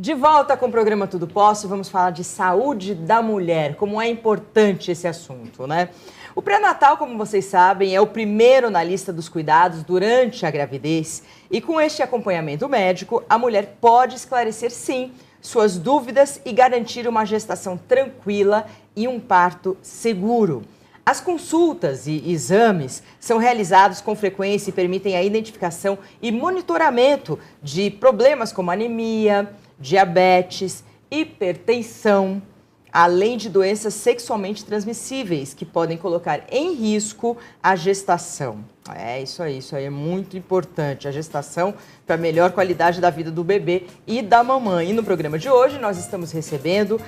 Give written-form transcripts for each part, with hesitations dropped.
De volta com o programa Tudo Posso, vamos falar de saúde da mulher, como é importante esse assunto, né? O pré-natal, como vocês sabem, é o primeiro na lista dos cuidados durante a gravidez e com este acompanhamento médico, a mulher pode esclarecer, sim, suas dúvidas e garantir uma gestação tranquila e um parto seguro. As consultas e exames são realizados com frequência e permitem a identificação e monitoramento de problemas como anemia, diabetes, hipertensão, além de doenças sexualmente transmissíveis que podem colocar em risco a gestação. Isso aí é muito importante, a gestação para melhor qualidade da vida do bebê e da mamãe. E no programa de hoje nós estamos recebendo,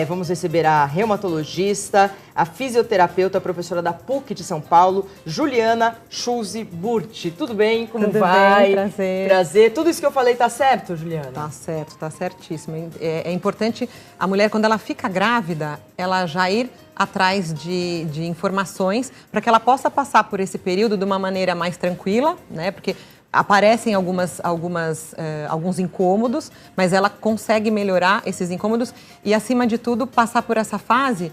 vamos receber a reumatologista, a fisioterapeuta, a professora da PUC de São Paulo, Juliana Schulze Burti. Tudo bem? Como vai? Bem, prazer. Prazer. Tudo isso que eu falei tá certo, Juliana? Tá certo, tá certíssimo. É importante a mulher, quando ela fica grávida, ela já ir atrás de informações para que ela possa passar por esse período de uma maneira mais tranquila, né? Porque aparecem alguns incômodos, mas ela consegue melhorar esses incômodos e, acima de tudo, passar por essa fase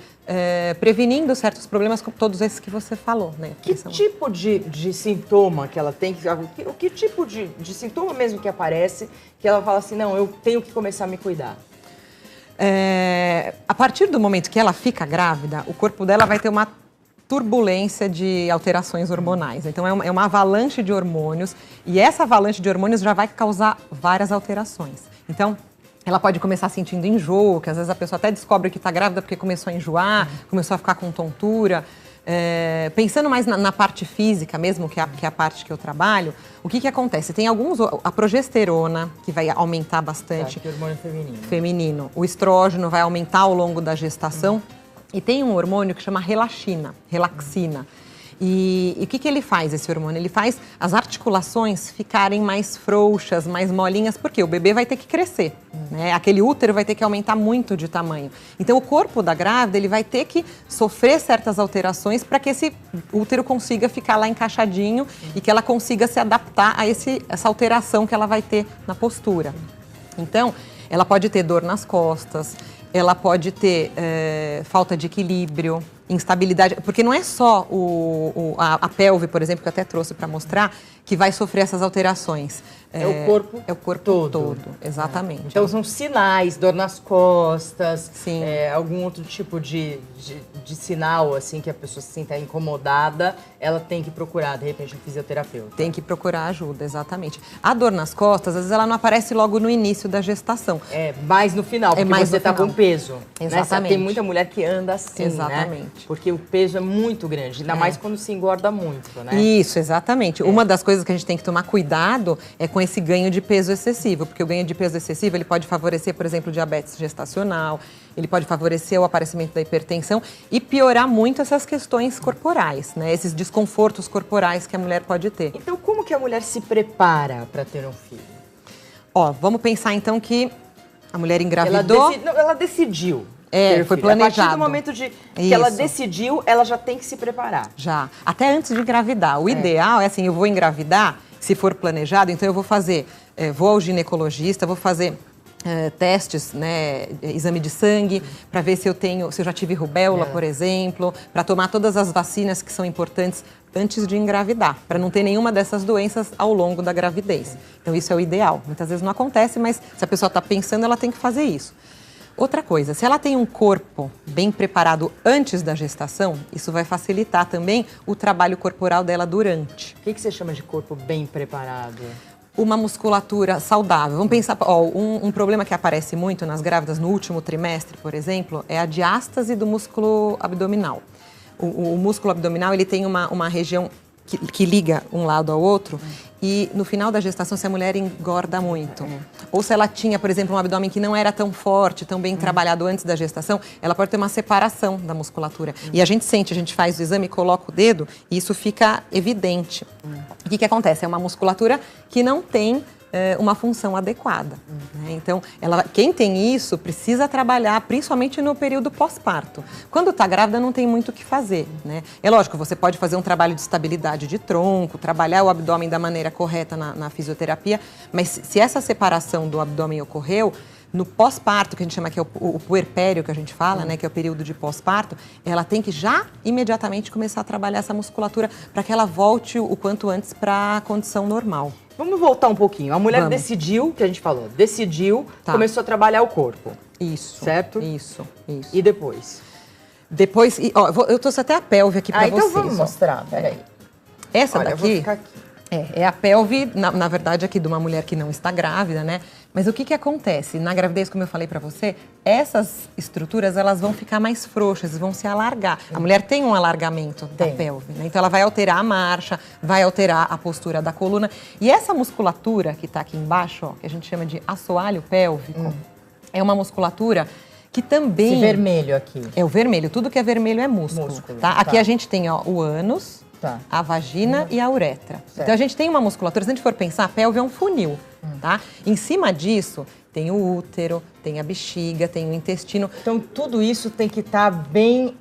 prevenindo certos problemas, como todos esses que você falou, né? Que tipo de sintoma que ela tem? Que tipo de sintoma mesmo que aparece que ela fala assim, não, eu tenho que começar a me cuidar? A partir do momento que ela fica grávida, o corpo dela vai ter uma turbulência de alterações hormonais. Então, é uma avalanche de hormônios e essa avalanche de hormônios já vai causar várias alterações. Então, ela pode começar sentindo enjoo, que às vezes a pessoa até descobre que está grávida porque começou a enjoar, começou a ficar com tontura. Pensando mais na parte física mesmo, que é a parte que eu trabalho, o que acontece? Tem a progesterona, que vai aumentar bastante. Que é o hormônio feminino. O estrógeno vai aumentar ao longo da gestação. E tem um hormônio que chama relaxina. E o que ele faz, esse hormônio? Ele faz as articulações ficarem mais frouxas, mais molinhas, porque o bebê vai ter que crescer, né? Aquele útero vai ter que aumentar muito de tamanho. Então, o corpo da grávida, ele vai ter que sofrer certas alterações para que esse útero consiga ficar lá encaixadinho e que ela consiga se adaptar a essa alteração que ela vai ter na postura. Então, ela pode ter dor nas costas, ela pode ter falta de equilíbrio, instabilidade, porque não é só a pelve, por exemplo, que eu até trouxe para mostrar, que vai sofrer essas alterações. É o corpo todo, exatamente. Então são sinais, dor nas costas, sim. Algum outro tipo de sinal, assim, que a pessoa se sinta incomodada, ela tem que procurar, de repente, um fisioterapeuta. Tem que procurar ajuda, exatamente. A dor nas costas, às vezes ela não aparece logo no início da gestação. Mais no final, porque você tá com peso. Exatamente. Né? Tem muita mulher que anda assim, exatamente. Né? Porque o peso é muito grande, ainda mais quando se engorda muito, né? Isso, exatamente. Uma das coisas que a gente tem que tomar cuidado é com esse ganho de peso excessivo, porque o ganho de peso excessivo, ele pode favorecer, por exemplo, diabetes gestacional, ele pode favorecer o aparecimento da hipertensão e piorar muito essas questões corporais, né? Esses desconfortos corporais que a mulher pode ter. Então, como que a mulher se prepara para ter um filho? Vamos pensar então que a mulher engravidou... Ela decidiu. Foi planejado. A partir do momento que ela decidiu, ela já tem que se preparar. Já. Até antes de engravidar. O ideal é assim, eu vou engravidar, se for planejado, então eu vou fazer, vou ao ginecologista, vou fazer testes, né, exame de sangue, para ver se eu já tive rubéola, por exemplo, para tomar todas as vacinas que são importantes antes de engravidar, para não ter nenhuma dessas doenças ao longo da gravidez. Então isso é o ideal. Muitas vezes não acontece, mas se a pessoa está pensando, ela tem que fazer isso. Outra coisa, se ela tem um corpo bem preparado antes da gestação, isso vai facilitar também o trabalho corporal dela durante. O que você chama de corpo bem preparado? Uma musculatura saudável. Vamos pensar, um problema que aparece muito nas grávidas no último trimestre, por exemplo, é a diástase do músculo abdominal. O músculo abdominal, ele tem uma região que liga um lado ao outro e no final da gestação, se a mulher engorda muito, ou se ela tinha, por exemplo, um abdômen que não era tão forte, tão bem trabalhado antes da gestação, ela pode ter uma separação da musculatura. E a gente sente, a gente faz o exame, coloca o dedo e isso fica evidente. O que acontece? É uma musculatura que não tem uma função adequada. Né? Então, quem tem isso precisa trabalhar, principalmente no período pós-parto. Quando está grávida, não tem muito o que fazer. Né? É lógico, você pode fazer um trabalho de estabilidade de tronco, trabalhar o abdômen da maneira correta na fisioterapia, mas se essa separação do abdômen ocorreu, No pós-parto, que a gente chama que é o puerpério, que a gente fala, né, que é o período de pós-parto, ela tem que já imediatamente começar a trabalhar essa musculatura para que ela volte o quanto antes para a condição normal. Vamos voltar um pouquinho. A mulher decidiu, que a gente falou, começou a trabalhar o corpo. Isso. Certo? Isso. E depois? Depois, eu trouxe até a pelve aqui para vocês. Então vamos mostrar, peraí. Essa Olha, daqui... eu vou ficar aqui. É a pelve, na verdade, aqui de uma mulher que não está grávida, né? Mas o que acontece? Na gravidez, como eu falei para você, essas estruturas, elas vão ficar mais frouxas, vão se alargar. A mulher tem um alargamento da pelve, né? Então ela vai alterar a marcha, vai alterar a postura da coluna. E essa musculatura que está aqui embaixo, ó, que a gente chama de assoalho pélvico, é uma musculatura que também... Esse vermelho aqui. É o vermelho, tudo que é vermelho é músculo. Tá? Aqui a gente tem, ó, o ânus... a vagina e a uretra. Certo. Então a gente tem uma musculatura, se a gente for pensar, a pelve é um funil, tá? Em cima disso tem o útero, tem a bexiga, tem o intestino. Então tudo isso tem que estar bem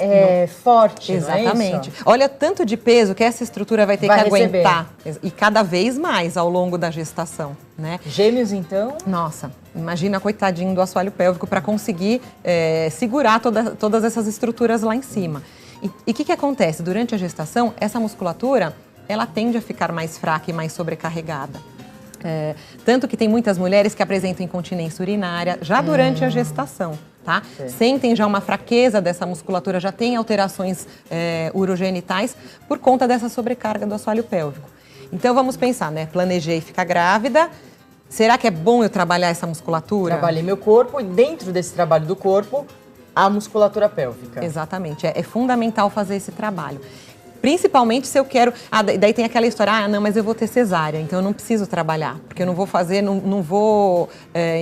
forte, exatamente. Não é isso? Olha tanto de peso que essa estrutura vai ter que aguentar. E cada vez mais ao longo da gestação, né? Gêmeos, então? Nossa, imagina, coitadinho do assoalho pélvico para conseguir segurar todas essas estruturas lá em cima. E o que acontece? Durante a gestação, essa musculatura, ela tende a ficar mais fraca e mais sobrecarregada. Tanto que tem muitas mulheres que apresentam incontinência urinária já durante a gestação, tá? Sentem já uma fraqueza dessa musculatura, já tem alterações urogenitais por conta dessa sobrecarga do assoalho pélvico. Então vamos pensar, né? Planejei ficar grávida. Será que é bom eu trabalhar essa musculatura? Trabalhei meu corpo e dentro desse trabalho do corpo, a musculatura pélvica. Exatamente, é fundamental fazer esse trabalho. Principalmente se eu quero... daí tem aquela história, não, mas eu vou ter cesárea, então eu não preciso trabalhar, porque eu não vou fazer, não vou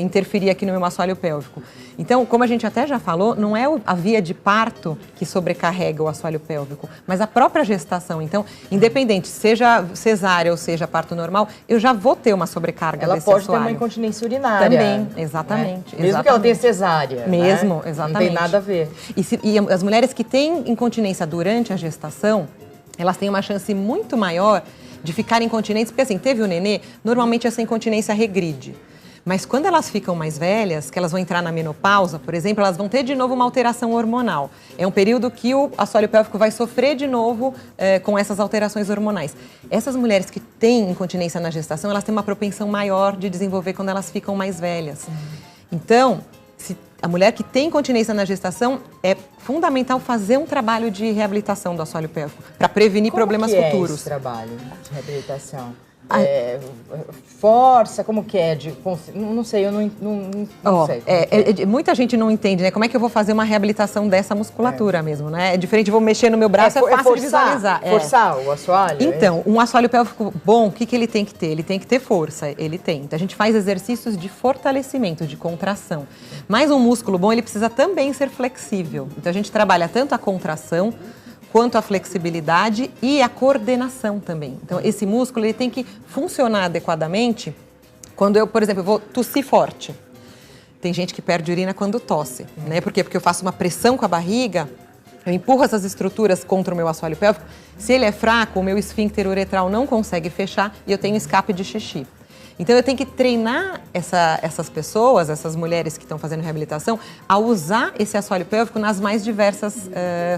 interferir aqui no meu assoalho pélvico. Então, como a gente até já falou, não é a via de parto que sobrecarrega o assoalho pélvico, mas a própria gestação. Então, independente, seja cesárea ou seja parto normal, eu já vou ter uma sobrecarga desse assoalho. Ela pode ter uma incontinência urinária. Também, exatamente. Né? Mesmo que ela tenha cesárea. Mesmo, né? exatamente. Não tem nada a ver. E as mulheres que têm incontinência durante a gestação, elas têm uma chance muito maior de ficarem incontinentes, porque assim, teve o nenê, normalmente essa incontinência regride. Mas quando elas ficam mais velhas, que elas vão entrar na menopausa, por exemplo, elas vão ter de novo uma alteração hormonal. É um período que o assoalho pélvico vai sofrer de novo com essas alterações hormonais. Essas mulheres que têm incontinência na gestação, elas têm uma propensão maior de desenvolver quando elas ficam mais velhas. Então, se a mulher que tem incontinência na gestação, é fundamental fazer um trabalho de reabilitação do assoalho pélvico para prevenir problemas futuros. Como é esse trabalho de reabilitação? Força, como que é? Não sei, eu não sei. Muita gente não entende, né? Como é que eu vou fazer uma reabilitação dessa musculatura mesmo, né? É diferente, vou mexer no meu braço, é fácil de visualizar. Forçar o assoalho? Então, um assoalho pélvico bom, o que ele tem que ter? Ele tem que ter força, ele tem. Então, a gente faz exercícios de fortalecimento, de contração. Mas um músculo bom, ele precisa também ser flexível. Então, a gente trabalha tanto a contração, quanto a flexibilidade e a coordenação também. Então, esse músculo ele tem que funcionar adequadamente quando eu, por exemplo, vou tossir forte. Tem gente que perde urina quando tosse, né? Por quê? Porque eu faço uma pressão com a barriga, eu empurro essas estruturas contra o meu assoalho pélvico. Se ele é fraco, o meu esfíncter uretral não consegue fechar e eu tenho escape de xixi. Então, eu tenho que treinar essas pessoas, essas mulheres que estão fazendo reabilitação, a usar esse assoalho pélvico nas mais diversas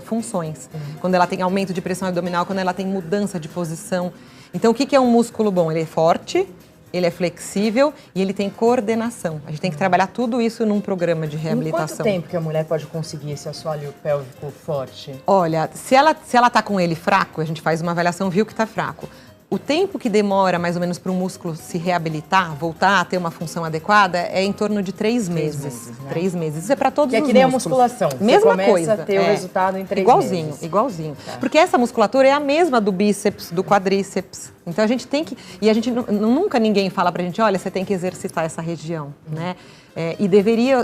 funções. Quando ela tem aumento de pressão abdominal, quando ela tem mudança de posição. Então, o que é um músculo bom? Ele é forte, ele é flexível e ele tem coordenação. A gente tem que trabalhar tudo isso num programa de reabilitação. Em quanto tempo que a mulher pode conseguir esse assoalho pélvico forte? Olha, se ela está com ele fraco, a gente faz uma avaliação, viu que está fraco. O tempo que demora, mais ou menos, para o músculo se reabilitar, voltar a ter uma função adequada, é em torno de 3 meses. Né? 3 meses. Isso é para todos os músculos. Que é que nem a musculação. Mesma coisa. coisa. A ter o resultado em 3 meses. Igualzinho. Tá. Porque essa musculatura é a mesma do bíceps, do quadríceps. Então, a gente tem que... E a gente nunca ninguém fala pra gente, olha, você tem que exercitar essa região, né?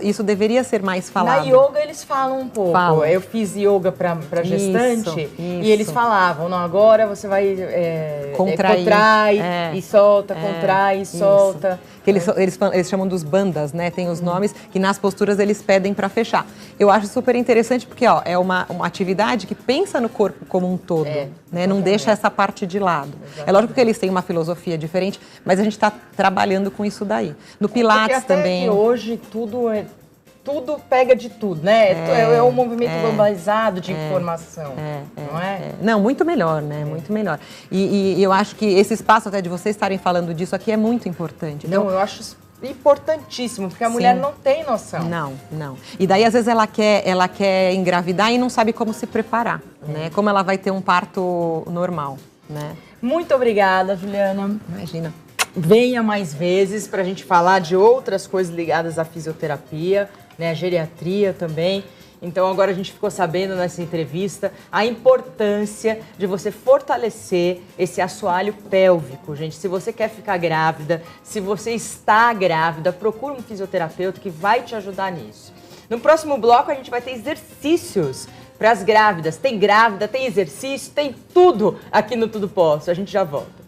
Isso deveria ser mais falado. Na yoga eles falam um pouco. Eu fiz yoga para gestante isso. E eles falavam, não, agora você vai contrai e solta, contrai e solta. Que eles chamam dos bandas, né? Tem os nomes que nas posturas eles pedem para fechar. Eu acho super interessante porque é uma atividade que pensa no corpo como um todo, né? Não deixa essa parte de lado. Exatamente. É lógico Lógico que eles têm uma filosofia diferente, mas a gente está trabalhando com isso daí. No Pilates até também. Que hoje tudo pega de tudo, né? É um movimento globalizado de informação, não é? Não, muito melhor, né? Muito melhor. E eu acho que esse espaço até de vocês estarem falando disso aqui é muito importante. Então, eu acho importantíssimo, porque a mulher não tem noção. Não. E daí, às vezes, ela quer engravidar e não sabe como se preparar, né? Como ela vai ter um parto normal, né? Muito obrigada, Juliana. Imagina. Venha mais vezes para a gente falar de outras coisas ligadas à fisioterapia, né, a geriatria também. Então agora a gente ficou sabendo nessa entrevista a importância de você fortalecer esse assoalho pélvico, gente. Se você quer ficar grávida, se você está grávida, procure um fisioterapeuta que vai te ajudar nisso. No próximo bloco a gente vai ter exercícios para as grávidas. Tem grávida, tem exercício, tem tudo aqui no Tudo Posso. A gente já volta.